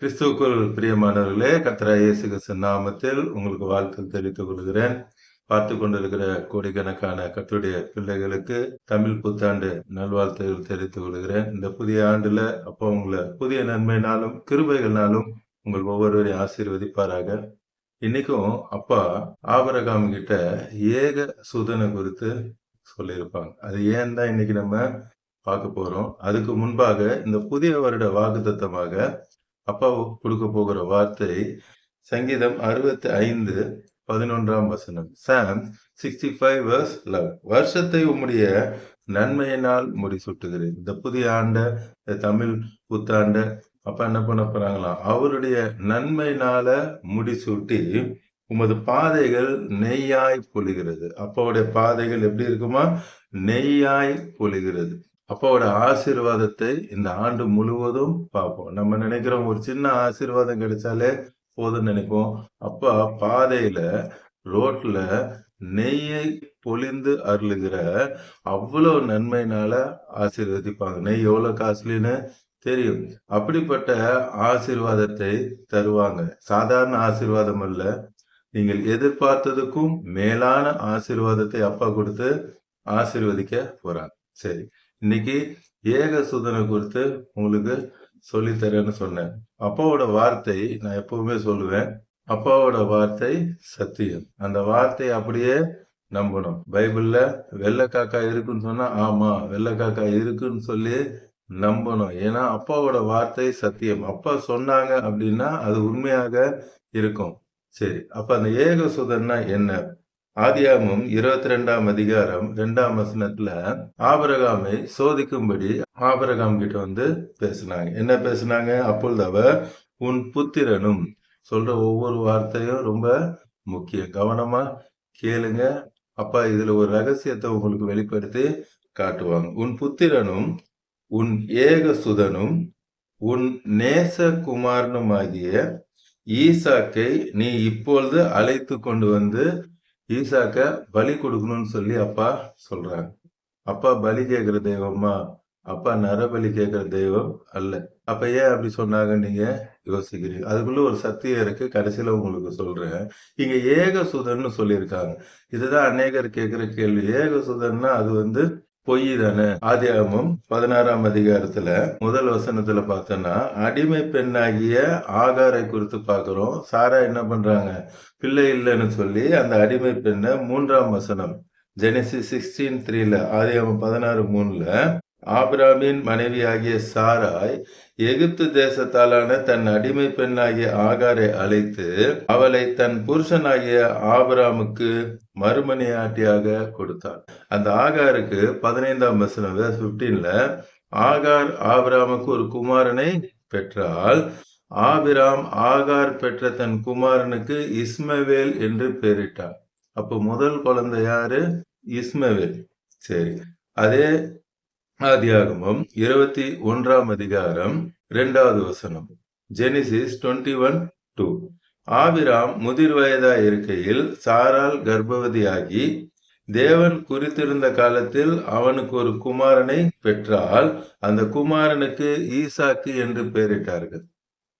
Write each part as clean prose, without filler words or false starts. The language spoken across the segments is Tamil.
கிறிஸ்துவுக்குள் பிரியமானவர்களே, கர்த்தராகிய இயேசு கிறிஸ்துவின் நாமத்தில் உங்களுக்கு வாழ்த்து தெரிவித்துக் கொள்கிறேன். பார்த்து கொண்டிருக்கிற கோடிக்கணக்கான கர்த்தருடைய பிள்ளைகளுக்கு தமிழ் புத்தாண்டு நல்வாழ்த்துகள் தெரிவித்துக் கொள்கிறேன். இந்த புதிய ஆண்டுல அப்போ உங்களை புதிய நன்மையினாலும் கிருபைகள்னாலும் உங்கள் ஒவ்வொருவரையும் ஆசீர்வதிப்பாராக. இன்னைக்கும் அப்பா ஆபிரகாம் கிட்ட ஏக சுதனை குறித்து சொல்லியிருப்பாங்க. அது ஏன் தான் இன்னைக்கு நம்ம பார்க்க போறோம். அதுக்கு முன்பாக இந்த புதிய வருட வாக்குத்தத்தமாக அப்பா கொடுக்க போகிற வார்த்தை சங்கீதம் 65:11 வசனம். சாம் 65:11. வருஷத்தை உம்முடைய நன்மையினால் முடிசூட்டுகிறேன். இந்த புதிய ஆண்ட தமிழ் புத்தாண்ட அப்பா என்ன பண்ண போறாங்களாம், அவருடைய நன்மையினால முடிசூட்டி உமது பாதைகள் நெய்யாய் பொழிகிறது. அப்பாவுடைய பாதைகள் எப்படி இருக்குமா? நெய்யாய் பொழிகிறது. அப்பாவோட ஆசீர்வாதத்தை இந்த ஆண்டு முழுவதும் பார்ப்போம். நம்ம நினைக்கிறோம் ஒரு சின்ன ஆசீர்வாதம் கிடைச்சாலே போதும்னு நினைப்போம். அப்பா பாதையில ரோட்ல நெய்யை பொழிந்து அருளுகிற அவ்வளவு நன்மையினால ஆசீர்வதிப்பாங்க. நெய் எவ்வளவு காஸ்ட்லின்னு தெரியும். அப்படிப்பட்ட ஆசீர்வாதத்தை தருவாங்க. சாதாரண ஆசீர்வாதம் அல்ல, நீங்கள் எதிர்பார்த்ததுக்கும் மேலான ஆசீர்வாதத்தை அப்பா கொடுத்து ஆசீர்வதிக்க போறாங்க. சரி, இன்னைக்கு ஏக சுதனை குறித்து உங்களுக்கு சொல்லித்தரேன்னு சொன்னேன். அப்பாவோட வார்த்தை நான் எப்பவுமே சொல்லுவேன், அப்பாவோட வார்த்தை சத்தியம். அந்த வார்த்தையை அப்படியே நம்பணும். பைபிள்ல வெள்ளை காக்கா இருக்குன்னு சொன்னா ஆமா வெள்ளை காக்கா இருக்குன்னு சொல்லி நம்பணும். ஏன்னா அப்பாவோட வார்த்தை சத்தியம். அப்பா சொன்னாங்க அப்படின்னா அது உண்மையாக இருக்கும். சரி, அப்ப அந்த ஏக சுதன்னா என்ன? ஆதியாகமம் 22ஆம் அதிகாரம் 2ஆம் வசனத்துல ஆபிரகாமை சோதிக்கும்படி ஆபிரகாம் கிட்ட வந்து பேசினாங்க. என்ன பேசினாங்க? அப்பொழுது அவர் உன் புத்திரனும், சொல்ற ஒவ்வொரு வார்த்தையும் ரொம்ப முக்கியம், கவனமா கேளுங்க. அப்பா இதுல ஒரு ரகசியத்தை உங்களுக்கு வெளிப்படுத்தி காட்டுவாங்க. உன் புத்திரனும் உன் ஏக சுதனும் உன் நேச குமாரனுமாகிய ஈசாக்கை நீ இப்பொழுது அழைத்து கொண்டு வந்து ஈசாக்க பலி கொடுக்கணும்னு சொல்லி அப்பா சொல்றாங்க. அப்பா பலி கேட்கிற தெய்வமா? அப்பா நரபலி கேட்கிற தெய்வம் அல்ல. அப்ப ஏன் அப்படி சொன்னாங்க நீங்க யோசிக்கிறீங்க. அதுக்குள்ள ஒரு சத்தியம் இருக்கு, கடைசியில உங்களுக்கு சொல்றேன். இங்க ஏக சுதன்னு சொல்லியிருக்காங்க. இதுதான் அநேகர் கேட்கிற கேள்வி. ஏக சுதன்னா அது வந்து பொய் தானே? ஆதியாகமம் 16ஆம் அதிகாரத்துல முதல் வசனத்துல பார்த்தோன்னா அடிமை பெண்ணாகிய ஆகாரை குறித்து பார்க்கிறோம். சாரா என்ன பண்றாங்க? பிள்ளை இல்லைன்னு சொல்லி அந்த அடிமை பெண்ணை 3ஆம் வசனம் ஜெனசிஸ் 16:3 ஆதியாகமம் 16:3 ஆபிராமின் மனைவியாகிய சாராய் எகிப்து தேசத்தாலான தன் அடிமை பெண்ணாகிய ஆகாரை அழைத்து அவளை தன் புருஷனாகிய ஆபிராமுக்கு மறுமனையாட்டியாக கொடுத்தார். அந்த ஆகாருக்கு 15ஆம் வசனம் 15ல ஆகார் ஆபிராமுக்கு ஒரு குமாரனை பெற்றால் ஆபிராம் ஆகார் பெற்ற தன் குமாரனுக்கு இஸ்மவேல் என்று பெயரிட்டார். அப்போ முதல் குழந்தை யாரு? இஸ்மவேல். சரி, அதே ஆதியாகமம் 21ஆம் அதிகாரம் 2வது வசனம் ஜெனிசிஸ் 21:2 ஆபிராம் முதிர் வயதாய் இருக்கையில் சாரால் கர்ப்பவதியாகி தேவன் குறித்திருந்த காலத்தில் அவனுக்கு ஒரு குமாரனை பெற்றால் அந்த குமாரனுக்கு ஈசாக்கு என்று பெயரிட்டார்கள்.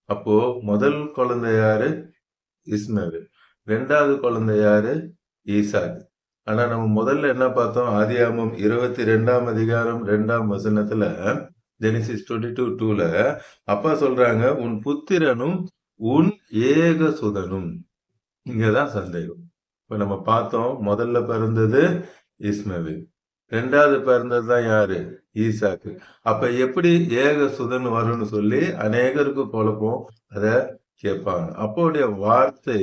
அப்போ முதல் குழந்தை யாரு? இஸ்மவேல். 2வது குழந்தை யாரு? ஈசாக்கு. ஆனா நம்ம முதல்ல என்ன பார்த்தோம்? ஆதியாகமம் 22ஆம் அதிகாரம் 2ஆம் வசனத்துல ஜெனிசிஸ் 22:2ல அப்பா சொல்றாங்க உன் புத்திரனும் உன் ஏக சுதனும். இங்கதான் சந்தேகம். இப்ப நம்ம பார்த்தோம், முதல்ல பிறந்தது இஸ்மவேல், 2வது பிறந்தது தான் யாரு? ஈசாக்கு. அப்ப எப்படி ஏக சுதன் வரும்னு சொல்லி அநேகருக்கு குழப்பம். அத கேட்பாங்க. அப்போடைய வார்த்தை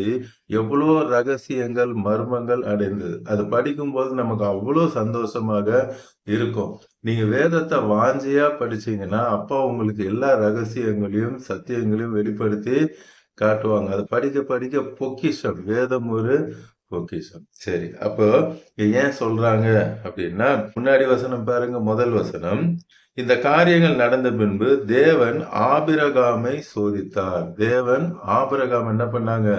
எவ்வளோ ரகசியங்கள் மர்மங்கள் அடைந்தது. அது படிக்கும்போது நமக்கு அவ்வளோ சந்தோஷமாக இருக்கும். நீங்க வேதத்தை வாஞ்சியா படிச்சீங்கன்னா அப்பா உங்களுக்கு எல்லா ரகசியங்களையும் சத்தியங்களையும் வெளிப்படுத்தி காட்டுவாங்க. அது படிக்க படிக்க பொக்கிஷம். வேதம் ஒரு பொக்கிஷம். சரி, அப்போ ஏன் சொல்றாங்க அப்படின்னா முன்னாடி வசனம் பாருங்க. முதல் வசனம், இந்த காரியங்கள் நடந்த பின்பு தேவன் ஆபிரகாமை சோதித்தார். தேவன் ஆபிரகாம் என்ன பண்ணாங்க?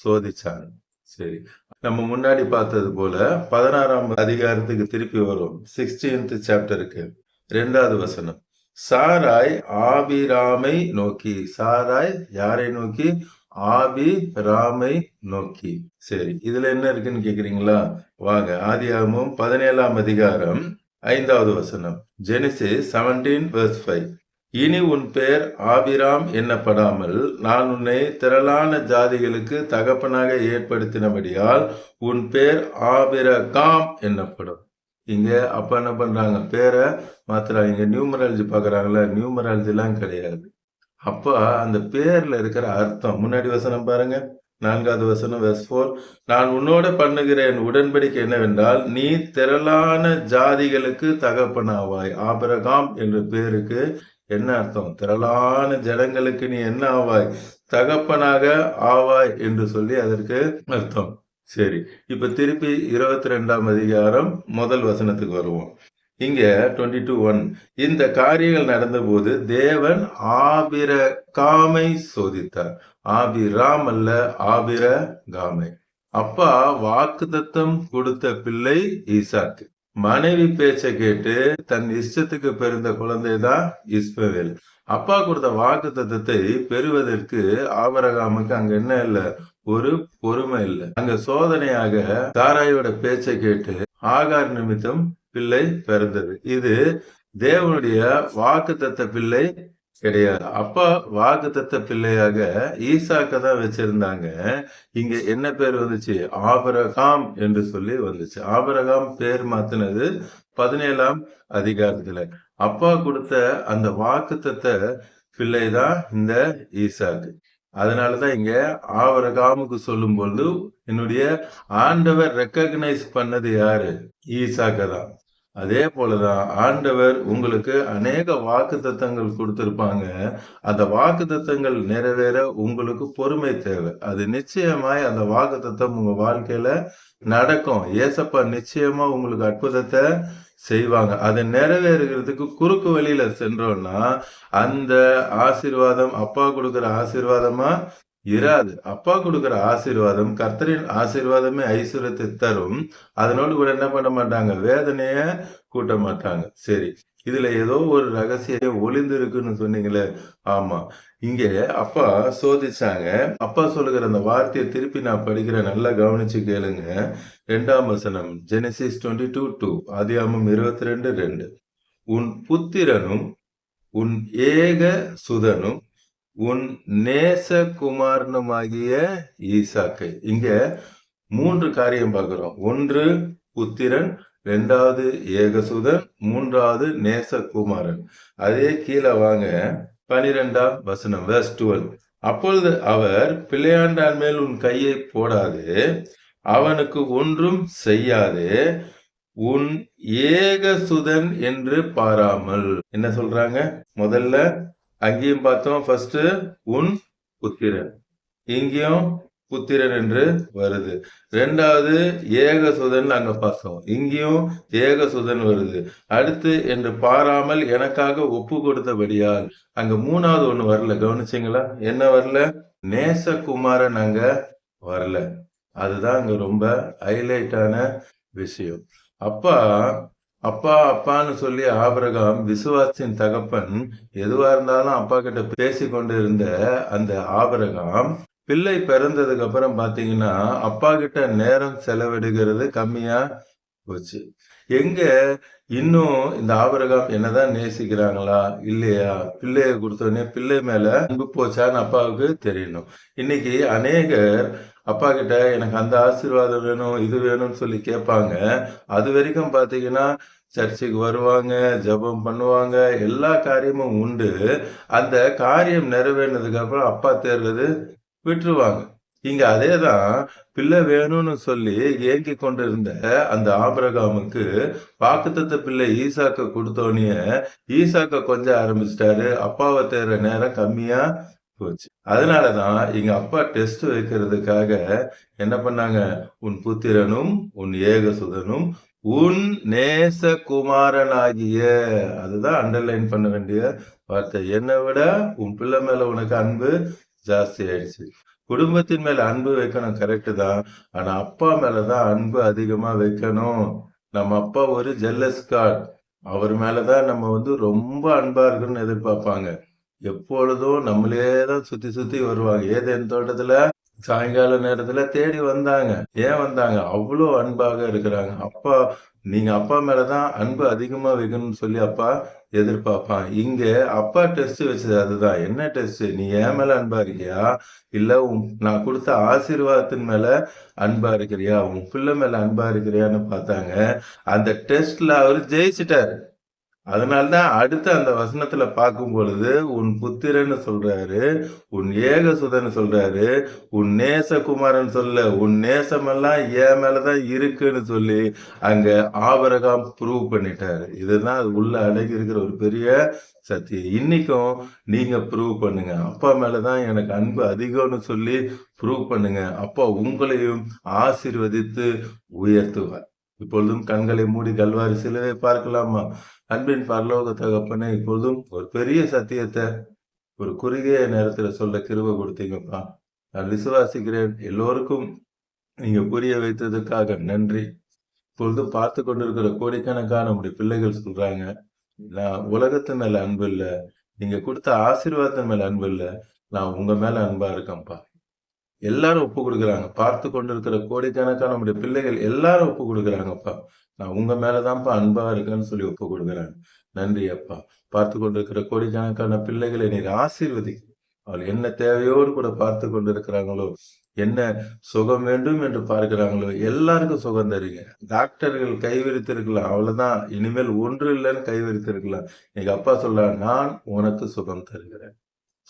சோதிச்சாங்க. சரி, நம்ம முன்னாடி பார்த்தது போல 16ஆம் அதிகாரத்துக்கு திருப்பி வரும். 16th சாப்டருக்கு 2வது வசனம் சாராய் ஆபிராமை நோக்கி. சாராய் யாரை நோக்கி? ஆபிராமை நோக்கி. சரி, இதுல என்ன இருக்குன்னு கேக்குறீங்களா? வாங்க, ஆதியாகமம் 17ஆம் அதிகாரம் 5வது வசனம். ஜெனிசிஸ் 17:5. இனி உன் பெயர் ஆபிராம் என்னப்படாமல் நான் உன்னை திரளான ஜாதிகளுக்கு தகப்பனாக ஏற்படுத்தினபடியால் உன் பேர் ஆபிரகாம் என்னப்படும். இங்க அப்பா என்ன பண்றாங்க? பேரை மாத்துறாங்க. இங்க நியூமராலஜி பாக்குறாங்களா? நியூமராலஜி எல்லாம் கிடையாது. அப்ப அந்த பேர்ல இருக்கிற அர்த்தம். முன்னாடி வசனம் பாருங்க, 4வது வசனம் வெர்ஸ் 4. நான் உன்னோட பண்ணுகிற என் உடன்படிக்கை என்னவென்றால் நீ திரளான ஜாதிகளுக்கு தகப்பனாவாய். ஆபிரகாம் என்ற பேருக்கு என்ன அர்த்தம்? திரளான ஜனங்களுக்கு நீ என்ன ஆவாய்? தகப்பனாக ஆவாய் என்று சொல்லி அதற்கு அர்த்தம். சரி, இப்ப திருப்பி 22ஆம் அதிகாரம் முதல் வசனத்துக்கு வருவோம். இங்க 22:1. இந்த காரியங்கள் நடந்தபோது தேவன் ஆபிரகாமை சோதித்தார். ஆபிராம் அல்ல, ஆபிரகாமை. அப்பா வாக்குத்தத்தம் கொடுத்த பிள்ளை ஈசாக்கு. மனைவி பேச்ச கேட்டு தன் இஷ்டத்துக்கு பிறந்த குழந்தை தான் இஸ்மவேல். அப்பா கொடுத்த வாக்கு தத்தத்தை பெறுவதற்கு ஆபிரகாமுக்கு அங்க என்ன இல்ல? ஒரு பொறுமை இல்லை. அங்க சோதனையாக சாராயோட பேச்சை கேட்டு ஆகார் நிமித்தம் பிள்ளை பிறந்தது. இது தேவனுடைய வாக்குத்தத்த பிள்ளை கிடையாது. அப்பா வாக்குத்தத்த பிள்ளையாக ஈசாக்க தான் வச்சிருந்தாங்க. இங்க என்ன பேர் வந்துச்சு? ஆபிரகாம் என்று சொல்லி வந்துச்சு. ஆபிரகாம் பேர் மாத்தினது 17ஆம் அதிகாரத்துல. அப்பா கொடுத்த அந்த வாக்குத்தத்த பிள்ளைதான் இந்த ஈசாக்கு. அதனாலதான் இங்க ஆபிரகாமுக்கு சொல்லும் பொழுது என்னுடைய ஆண்டவர் ரெக்கக்னைஸ் பண்ணது யாரு? ஈசாக்க தான். அதே போலதான் ஆண்டவர் உங்களுக்கு அநேக வாக்கு தத்தங்கள் கொடுத்திருப்பாங்க. அந்த வாக்கு தத்தங்கள் நிறைவேற உங்களுக்கு பொறுமை தேவை. அது நிச்சயமாய் அந்த வாக்கு தத்தம் உங்க வாழ்க்கையில நடக்கும். ஏசப்பா நிச்சயமா உங்களுக்கு அற்புதத்தை செய்வாங்க. அதை நிறைவேறுகிறதுக்கு குறுக்கு வழியில சென்றோம்னா அந்த ஆசீர்வாதம் அப்பா கொடுக்கிற ஆசீர்வாதமா இராது. அப்பா கொடுக்கிற ஆசீர்வாதம், கர்த்தரின் ஆசீர்வாதமே ஐஸ்வர்யத்தை தரும். அதனோடு கூட என்ன பண்ண மாட்டாங்க? வேதனைய கூட்ட மாட்டாங்க. சரி, இதுல ஏதோ ஒரு ரகசியம் ஒளிந்து இருக்குன்னு சொன்னீங்களே. ஆமா, இங்க அப்பா சோதிச்சாங்க. அப்பா சொல்லுகிற அந்த வார்த்தையை திருப்பி நான் படிக்கிறேன், நல்லா கவனிச்சு கேளுங்க. 2ஆம் வசனம், ஜெனிசிஸ் 22:2. ஆதியாகமம் 22:2. உன் புத்திரனும் உன் ஏக சுதனும் உன் நேசகுமாரனுமாகிய ஈசாக்கை. இங்க 3 காரியம் பார்க்கிறோம். 1 புத்திரன், 2வது ஏகசுதன், 3வது நேசகுமாரன். அதே கீழே வாங்க, 12ஆம் வசனம் வெர்ஸ் 12. அப்பொழுது அவர் பிள்ளையாண்டான் மேல் உன் கையை போடாது, அவனுக்கு ஒன்றும் செய்யாது, உன் ஏகசுதன் என்று பாராமல். என்ன சொல்றாங்க? முதல்ல அங்கேயும் பார்த்தோம், ஃபர்ஸ்ட் உன் புத்திரன், இங்கேயும் புத்திரன் என்று வருது. 2வது ஏகசுதன் அங்க பார்த்தோம், இங்கேயும் ஏகசுதன் வருது. அடுத்து என்று பாராமல் எனக்காக ஒப்பு கொடுத்தபடியால். அங்க 3வது ஒண்ணு வரல, கவனிச்சிங்களா? என்ன வரல? நேசகுமாரன் அங்க வரல. அதுதான் அங்க ரொம்ப ஹைலைட்டான விஷயம். அப்பா அப்பா அப்பான்னு சொல்லி ஆபிரகாம் விசுவாசத்தின் தகப்பன். எதுவா இருந்தாலும் அப்பா கிட்ட பேசி கொண்டு இருந்த அந்த ஆபிரகாம் பிள்ளை பிறந்ததுக்கு அப்புறம் பாத்தீங்கன்னா அப்பா கிட்ட நேரம் செலவிடுகிறது கம்மியா போச்சு. எங்க இன்னும் இந்த ஆபிரகாம் என்னதான் நேசிக்கிறாங்களா இல்லையா? பிள்ளைய கொடுத்தோடனே பிள்ளை மேல அன்பு போச்சான்னு அப்பாவுக்கு தெரியணும். இன்னைக்கு அநேகர் அப்பா கிட்ட எனக்கு அந்த ஆசீர்வாதம் வேணும், இது வேணும்னு சொல்லி கேட்பாங்க. அது வரைக்கும் பாத்தீங்கன்னா சர்ச்சுக்கு வருவாங்க, ஜெபம் பண்ணுவாங்க, எல்லா காரியமும் உண்டு. அந்த காரியம் நிறைவேறினதுக்கு அப்புறம் அப்பா தேர்றது விட்டுருவாங்க. இங்க அதேதான், பிள்ளை வேணும்னு சொல்லி ஏங்கி கொண்டிருந்த அந்த ஆபிரகாமுக்கு வாக்குத்தத்த பிள்ளை ஈசாக்க கொடுத்தோடனே ஈசாக்க கொஞ்சம் ஆரம்பிச்சிட்டாரு. அப்பாவை தேடுற நேரம் கம்மியா போச்சு. அதனாலதான் இங்க அப்பா டெஸ்ட் வைக்கிறதுக்காக என்ன பண்ணாங்க? உன் புத்திரனும் உன் ஏகசுதனும் உன் நேசகுமாரனாகிய, அதுதான் அண்டர்லைன் பண்ண வேண்டிய வார்த்தை. என்னை விட உன் பிள்ளை மேல உனக்கு அன்பு ஜாஸ்தி ஆயிடுச்சு. குடும்பத்தின் மேல அன்பு வைக்கணும், கரெக்டு தான். ஆனா அப்பா மேலதான் அன்பு அதிகமா வைக்கணும். நம்ம அப்பா ஒரு ஜெல்லஸ் காட். அவர் மேலதான் நம்ம ரொம்ப அன்பா இருக்கணும்னு எதிர்பார்ப்பாங்க. எப்பொழுதும் நம்மளே தான் சுத்தி சுத்தி வருவாங்க. ஏதேன் தோட்டத்துல சாயங்கால நேரத்துல தேடி வந்தாங்க. ஏன் வந்தாங்க? அவ்ளோ அன்பாக இருக்கிறாங்க. நீங்க அப்பா மேலதான் அன்பு அதிகமா வைக்கணும்னு சொல்லி அப்பா எதிர்பார்ப்பான். இங்க அப்பா டெஸ்ட் வச்சது அதுதான். என்ன டெஸ்ட்? நீ என் மேல அன்பா இருக்கியா? இல்ல நான் கொடுத்த ஆசீர்வாதத்தின் மேல அன்பா இருக்கிறியா? உன் பிள்ளை மேல அன்பா இருக்கிறியான்னு பார்த்தாங்க. அந்த டெஸ்ட்ல அவரு ஜெயிச்சிட்டாரு. அதனால்தான் அடுத்து அந்த வசனத்துல பார்க்கும் பொழுது, உன் புத்திரன்னு சொல்றாரு, உன் ஏகசுதன்னு சொல்றாரு, உன் நேசகுமாரன் சொல்ல, உன் நேசமெல்லாம் என் மேலதான் இருக்குன்னு சொல்லி அங்க ஆபிரகாம் ப்ரூவ் பண்ணிட்டாரு. இதுதான் அது உள்ள அடங்கி இருக்கிற ஒரு பெரிய சத்தியம். இன்னைக்கும் நீங்க ப்ரூவ் பண்ணுங்க. அப்பா மேலதான் எனக்கு அன்பு அதிகம்னு சொல்லி ப்ரூவ் பண்ணுங்க. அப்பா உங்களையும் ஆசீர்வதித்து உயர்த்துவார். இப்பொழுதும் கண்களை மூடி கல்வாரி சிலுவை பார்க்கலாமா? அன்பின் பரலோக தகப்பனே, இப்பொழுதும் ஒரு பெரிய சத்தியத்தை ஒரு குறுகிய நேரத்துல சொல்ல கிருபை கொடுத்தீங்கப்பா. நான் விசுவாசிக்கிறேன். எல்லோருக்கும் நீங்க புரிய வைத்ததுக்காக நன்றி. இப்பொழுது பார்த்து கொண்டிருக்கிற கோடிக்கணக்கான நம்முடைய பிள்ளைகள் சொல்றாங்க, நான் உலகத்து மேல அன்பு இல்ல, நீங்க கொடுத்த ஆசீர்வாதத்தின் மேல அன்பு இல்ல, நான் உங்க மேல அன்பா இருக்கேன்ப்பா. எல்லாரும் ஒப்பு கொடுக்குறாங்க. பார்த்து கொண்டிருக்கிற கோடிக்கணக்கான நம்முடைய பிள்ளைகள் எல்லாரும் ஒப்பு கொடுக்குறாங்கப்பா. நான் உங்க மேலதான்ப்பா அன்பா இருக்கேன்னு சொல்லி ஒப்பு கொடுக்குறாங்க. நன்றி அப்பா. பார்த்து கொண்டிருக்கிற கோடிக்கணக்கான பிள்ளைகளை நீர் ஆசீர்வதி. அவள் என்ன தேவையோடு கூட பார்த்து கொண்டிருக்கிறாங்களோ, என்ன சுகம் வேண்டும் என்று பார்க்கிறாங்களோ, எல்லாருக்கும் சுகம் தருங்க. டாக்டர்கள் கைவிரித்திருக்கலாம், அவ்வளவுதான், இனிமேல் ஒன்று இல்லைன்னு கைவிரித்திருக்கலாம். எங்க அப்பா சொல்ல, நான் உனக்கு சுகம் தருகிறேன்.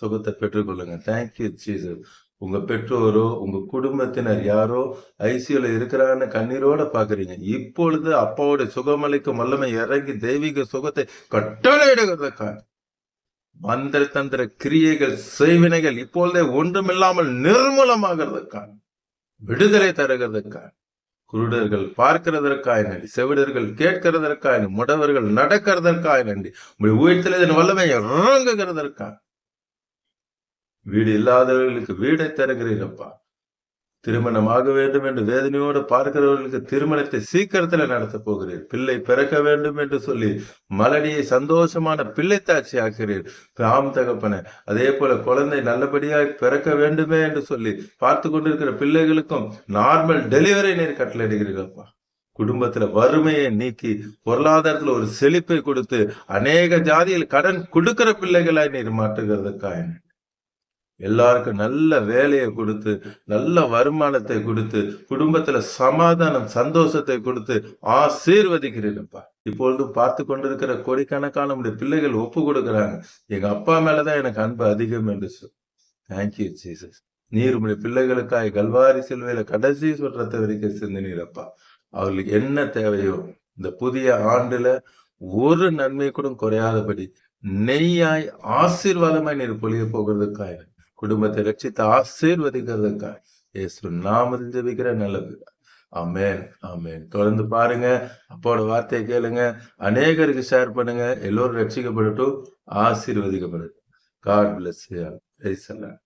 சுகத்தை பெற்றுக்கொள்ளுங்க. Thank you Jesus. உங்க பெற்றோரோ உங்க குடும்பத்தினர் யாரோ ஐசியூல இருக்கிறான்னு கண்ணீரோட பாக்குறீங்க. இப்பொழுது அப்பாவுடைய சுகமளிக்கும் வல்லமை இறங்கி தெய்வீக சுகத்தை கட்டளையிடுகிறதுக்காக மந்திர தந்திர கிரியைகள் செய்வினைகள் இப்பொழுதே ஒன்றுமில்லாமல் நிர்மூலமாகிறதுக்காக விடுதலை தருகிறதுக்காக குருடர்கள் பார்க்கிறதற்காக நன்றி, செவிடர்கள் கேட்கிறதற்காக நன்றி, முடவர்கள் நடக்கிறதற்காக நன்றி, உயிர்த்தல் இதன் வல்லமை இறங்குகிறதற்காக வீடு இல்லாதவர்களுக்கு வீடை தருகிறீரப்பா. திருமணமாக வேண்டும் என்று வேதனையோடு பார்க்கிறவர்களுக்கு திருமணத்தை சீக்கிரத்துல நடத்த போகிறீர். பிள்ளை பிறக்க வேண்டும் என்று சொல்லி மலடியை சந்தோஷமான பிள்ளைத்தாட்சி ஆக்கிறீர். ஆம் தகப்பன, அதே போல குழந்தை நல்லபடியாய் பிறக்க வேண்டுமே என்று சொல்லி பார்த்து கொண்டிருக்கிற பிள்ளைகளுக்கும் நார்மல் டெலிவரி நீர் கட்டளையிடுகிறீர்களப்பா. குடும்பத்துல வறுமையை நீக்கி பொருளாதாரத்துல ஒரு செழிப்பை கொடுத்து அநேக ஜாதியில் கடன் கொடுக்கிற பிள்ளைகளாய் நீர் மாற்றுகிறதுக்காக எல்லாருக்கும் நல்ல வேலையை கொடுத்து நல்ல வருமானத்தை கொடுத்து குடும்பத்துல சமாதானம் சந்தோஷத்தை கொடுத்து ஆசீர்வதிக்கிறீங்கப்பா. இப்பொழுது பார்த்து கொண்டிருக்கிற கோடிக்கணக்கான நம்முடைய பிள்ளைகள் ஒப்பு கொடுக்கிறாங்க, எங்க அப்பா மேலதான் எனக்கு அன்பு அதிகம் என்று சொல். Thank you Jesus. நீர் உடைய பிள்ளைகளுக்காய் கல்வாரி சிலுவையில கடைசி சொல்றத வரைக்கும் சிந்தினீரப்பா. அவர்களுக்கு என்ன தேவையோ இந்த புதிய ஆண்டுல ஒரு நன்மை கூட குறையாதபடி நெய்யாய் ஆசீர்வாதமாய் நீர் பொழிய போகிறதுக்காக குடும்பத்தை ரட்சித்து ஆசீர்வதிக்கிறதுக்காக இயேசு நாமத்தில் ஜெபிக்கிற நல்லது. ஆமென், ஆமென். தொடர்ந்து பாருங்க, அப்போட வார்த்தையை கேளுங்க, அநேகருக்கு ஷேர் பண்ணுங்க, எல்லோரும் ரட்சிக்கப்படட்டும், ஆசீர்வதிக்கப்படட்டும். God bless you. Praise the Lord.